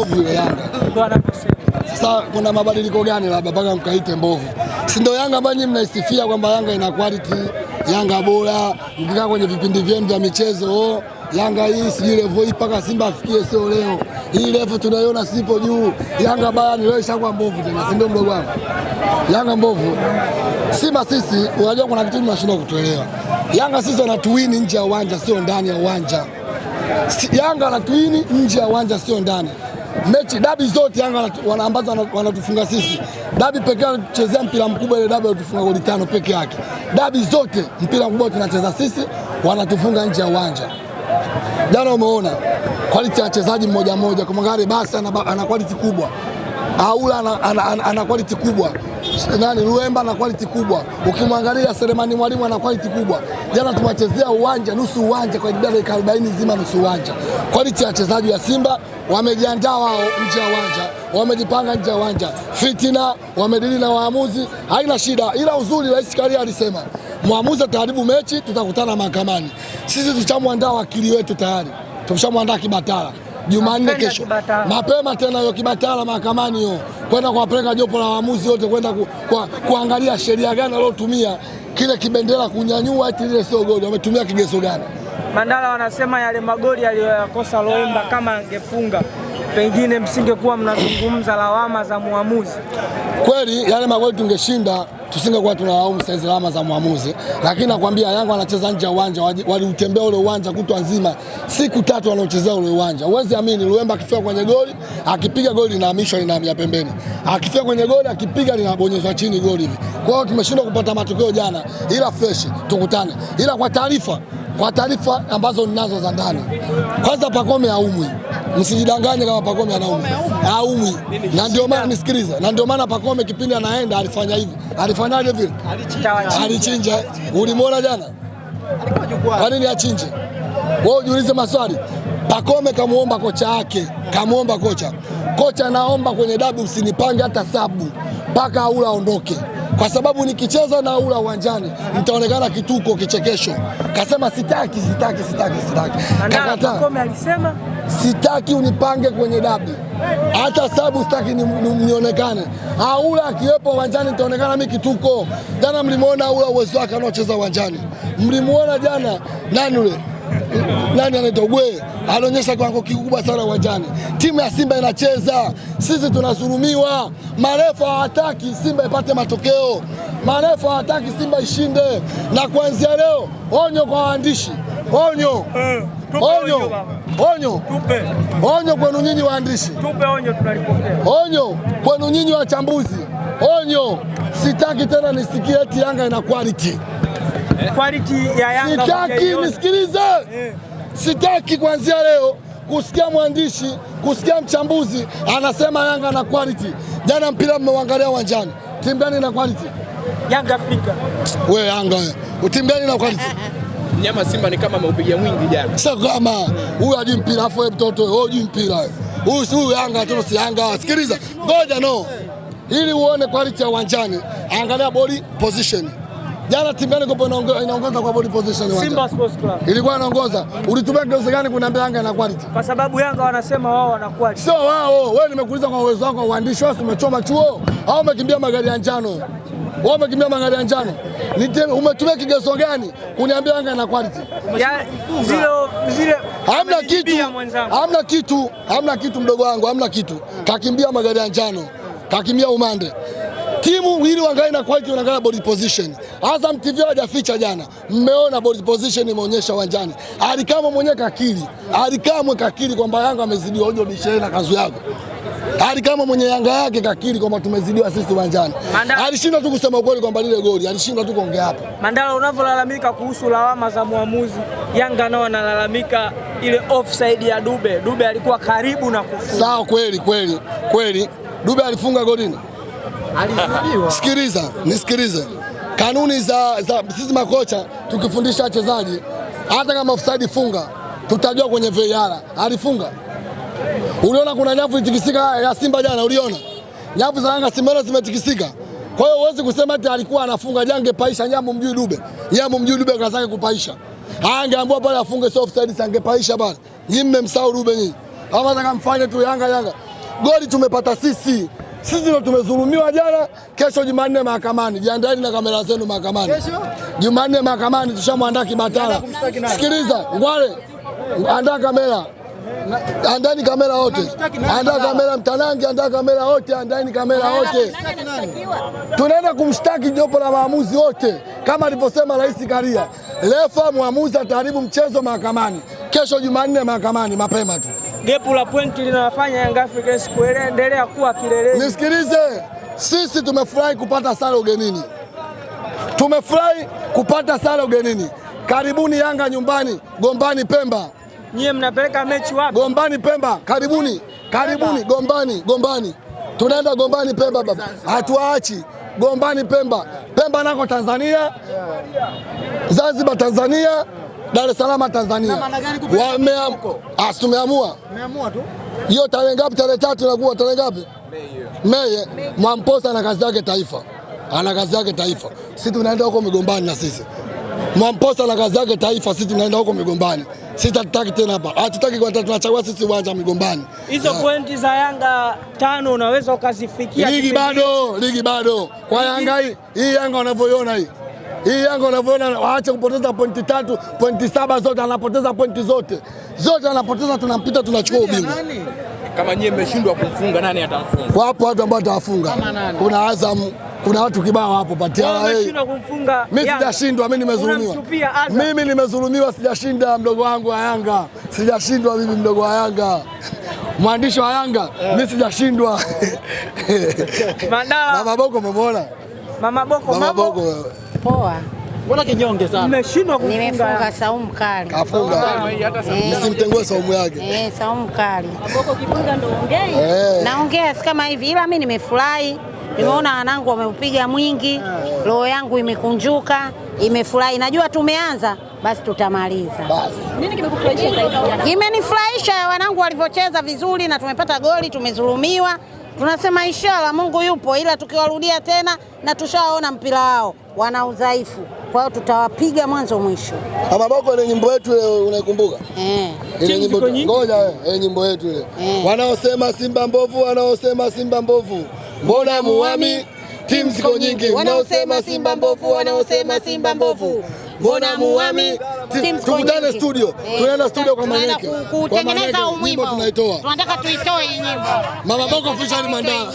Vile Yanga. Sasa kuna mabadiliko gani labda mpaka mkaite mbovu? Si ndio Yanga ambayo nyinyi mnaisifia kwamba Yanga ina quality, Yanga bora, mkikaa kwenye vipindi vyenu vya michezo, Yanga hii sijui level hii mpaka Simba afikie sio leo. Hii level tunaiona sipo juu. Yanga baya ni leo ishakuwa mbovu tena, si ndio mdogo wangu? Yanga mbovu. Simba sisi unajua kuna kitu tunashindwa kutuelewa. Yanga sisi wanatuwini nje ya uwanja sio ndani ya uwanja. Yanga wanatuwini nje ya uwanja sio ndani. Mechi dabi zote Yanga wanaambaza wanatufunga sisi. Dabi pekee tunachezea mpira mkubwa, ile dabi wanatufunga goli 5 peke yake. Dabi zote mpira mkubwa tunacheza sisi, wanatufunga nje ya uwanja. Jana umeona quality ya wachezaji mmoja mmoja, kama Gare basi ana quality kubwa. Aula ana quality kubwa. Nani Luemba ana quality kubwa. Ukimwangalia Selemani Mwalimu ana quality kubwa. Jana tumechezea uwanja nusu uwanja kwa dakika 40 nzima nusu uwanja. Quality ya wachezaji wa Simba wamejiandaa wao nje ya uwanja, wamejipanga nje ya uwanja. Fitina wamedili na waamuzi, haina shida. Ila uzuri Rais Karia alisema, muamuzi ataharibu mechi, tutakutana mahakamani. Sisi tuchamwandaa wakili wetu tayari. Tumshamwandaa Kibatala. Jumanne kesho. Mapema tena hiyo Kibatala mahakamani hiyo. Kwenda kuwapeleka jopo la waamuzi wote kwenda kuangalia sheria gani waliotumia kile kibendera kunyanyua eti ile sio goli. Wametumia kigezo gani? Mandala wanasema yale magoli aliyoyakosa Loemba kama angefunga pengine msingekuwa mnazungumza lawama za muamuzi. Kweli yale magoli tungeshinda, tusingekuwa tunalaumu saizi lawama za muamuzi, lakini nakwambia Yanga wanacheza nje ya uwanja, waliutembea ule uwanja kutwa nzima, siku 3 wanaochezea ule uwanja. Uwezi amini, Loemba akifika kwenye goli, akipiga goli linahamishwa linahamia pembeni. Akifika kwenye goli, akipiga linabonyezwa chini goli hivi. Kwa hiyo tumeshindwa kupata matokeo jana, ila fresh tukutane. Ila kwa taarifa ambazo ninazo za ndani, kwanza Pacome haumwi. Msijidanganye kama Pacome anaumwa. Haumwi. Na ndio maana nisikilize. Na ndio maana Pacome kipindi anaenda alifanya hivi. Alifanyaje vile? Alichinja. Ulimwona jana? Kwa nini achinje? Wewe ujiulize maswali. Pacome kamuomba kocha yake, kamuomba kocha. Kocha naomba kwenye dabi usinipange hata sabu mpaka Aula aondoke. Kwa sababu nikicheza na Aula uwanjani nitaonekana kituko, kichekesho. Kasema sitaki. Kakataa. Pacome alisema sitaki unipange kwenye dabi. Hata sababu sitaki nionekane. Aula akiwepo uwanjani nitaonekana mimi kituko. Jana mlimuona Aula uwezo wake anaocheza uwanjani. Mlimuona jana nani yule? Nani anaitwa Gwe? Alionyesha kiwango kikubwa sana uwanjani. Timu ya Simba inacheza, sisi tunazulumiwa. Marefa hawataki Simba ipate matokeo. Marefa hawataki Simba ishinde. Na kuanzia leo, onyo kwa waandishi. Onyo kwenu nyinyi waandishi. Tupe onyo, tunalipokea. Onyo kwenu nyinyi wachambuzi. Onyo, sitaki tena nisikie eti Yanga ina quality. Quality ya Yanga. Sitaki nisikilize. Sitaki kuanzia leo kusikia mwandishi, kusikia mchambuzi anasema Yanga na quality. Jana mpira mmeuangalia uwanjani. Timu gani ina quality? Yanga Afrika. Wewe Yanga wewe. Timu gani ina quality? Mnyama Simba ni kama ameupiga mwingi jana. Sasa kama huyu hajui mpira afu wewe mtoto wewe hujui mpira. Huyu Yanga tu si Yanga. Sikiliza. Ngoja no. Ili uone quality ya uwanjani, angalia body position. Jana timu gani inaongoza kwa body position uwanjani? Simba Sports Club. Ilikuwa inaongoza. Ulitumia kigezo gani kuniambia Yanga ina quality? Kwa sababu Yanga wanasema wao wana quality. Sio wao. Wewe nimekuuliza kwa uwezo wako wa uandishi, wewe umechoma chuo au umekimbia magari ya njano? Wewe umekimbia magari ya njano. Umetumia kigezo gani kuniambia Yanga ina quality? Zile Hamna kitu mdogo wangu, hamna kitu. Kakimbia magari ya njano. Kakimbia umande. Timu hili wangalia na quality, wanaangalia body position. Azam TV hajaficha jana. Mmeona body position imeonyesha uwanjani. Alikamwe mwenyewe kakiri. Alikamwe kakiri kwamba Yanga amezidiwa, hojo bishana na kazi yako. Alikamwe mwenye Yanga yake kakiri kwamba tumezidiwa sisi uwanjani. Alishinda tu kusema ukweli kwamba lile goli, alishinda tu kuongea hapo. Mandala, unavyolalamika kuhusu lawama za muamuzi, Yanga nao wanalalamika ile offside ya Dube. Dube alikuwa karibu na kufunga. Sawa, kweli. Dube alifunga golini. Sikiliza, nisikilize. Kanuni za sisi makocha tukifundisha wachezaji, hata kama offside funga, tutajua kwenye VAR. Alifunga. Uliona kuna nyavu itikisika ya Simba jana, uliona? Nyavu za Yanga Simba zimetikisika. Kwa hiyo huwezi kusema ati alikuwa anafunga jange paisha nyamu mjui Dube. Nyamu mjui Dube kazake kupaisha. Angeambiwa pale afunge soft side sangepaisha bana. Nyinyi mmemsahau Dube nyinyi. Kama nataka mfanye tu Yanga. goli tumepata sisi. Sisi ndio tumezulumiwa jana. Kesho Jumanne mahakamani, jiandaeni na kamera zenu mahakamani. Jumanne mahakamani tushamwandaa Kibatala. Sikiliza Ngwale, andaa kamera, andani kamera wote, andaa kamera Mtanangi, andaa kamera wote, andani kamera wote. Tunaenda kumshtaki jopo la maamuzi wote kama alivyosema Rais Karia. Refa muamuzi ataharibu mchezo mahakamani. Kesho Jumanne mahakamani mapema tu. Gepu la pointi linawafanya Young Africans kuendelea kuwa kileleni. Nisikilize, sisi tumefurahi kupata sare ugenini. Tumefurahi kupata sare ugenini. Karibuni Yanga nyumbani, Gombani Pemba. Nyie mnapeleka mechi wapi? Gombani Pemba, karibuni. Karibuni Gombani. Tunaenda Gombani Pemba baba. Hatuachi. Gombani Pemba. Pemba nako Tanzania. Zanzibar Tanzania. Dar es Salaam Tanzania. Tumeamua. Tumeamua tu. Hiyo tarehe ngapi? Tarehe 3 inakuwa tarehe ngapi? Mei. Mwamposa ana kazi yake taifa. Ana kazi yake taifa. Sisi tunaenda huko Migombani na sisi. Mwamposa ana kazi yake taifa, sisi tunaenda huko Migombani. Sisi hatutaki tena hapa. Hatutaki kwa tunachagua sisi uwanja Migombani. Hizo pointi za Yanga 5 unaweza ukazifikia. Ligi bado. Kwa Yanga hii Yanga unavyoiona hii. Hii Yanga unavyoona waache kupoteza pointi 3, pointi 7 zote anapoteza pointi zote. Zote anapoteza, tunampita tunachukua ubingwa. Kama nyie mmeshindwa kumfunga nani atamfunga? Wapo watu ambao watawafunga. Kuna Azam, kuna watu kibao hapo Patiala. Mimi sijashindwa, mimi nimezulumiwa. Mimi nimezulumiwa, sijashinda mdogo wangu wa Yanga. Sijashindwa mimi mdogo wa Yanga. Mwandishi wa Yanga, mimi sijashindwa. Mama Boko umemwona? Mama Boko. Poa. Mbona kinyonge sana? Nimeshindwa kufunga. Nimefunga Saumu Kali. Kafunga. Msimtengue Saumu yake. Saumu Kali. Boko kifunga ndo ongea. Naongea si kama hivi, ila mimi nimefurahi. Nimeona wanangu wameupiga mwingi. Roho yangu imekunjuka, imefurahi. Najua tumeanza, basi tutamaliza. Nini kimekufurahisha zaidi? Kimenifurahisha wanangu walivyocheza vizuri na tumepata goli, tumezulumiwa. Tunasema inshallah Mungu yupo, ila tukiwarudia tena na tushaona mpira wao wana udhaifu. Kwa hiyo tutawapiga mwanzo mwisho. Mama Boko ile nyimbo yetu ile unaikumbuka? Ile nyimbo ngoja wewe, nyimbo yetu ile. Wanaosema Simba mbovu, wanaosema Simba mbovu. Mbona muami timu ziko nyingi. Wanaosema Simba mbovu, wanaosema Simba mbovu. Mbona muami tukutane studio. Tunaenda studio kwa Maneke. Kutengeneza umwimbo. Tunaitoa. Tunataka tuitoe hii nyimbo. Mama Boko official Mandala.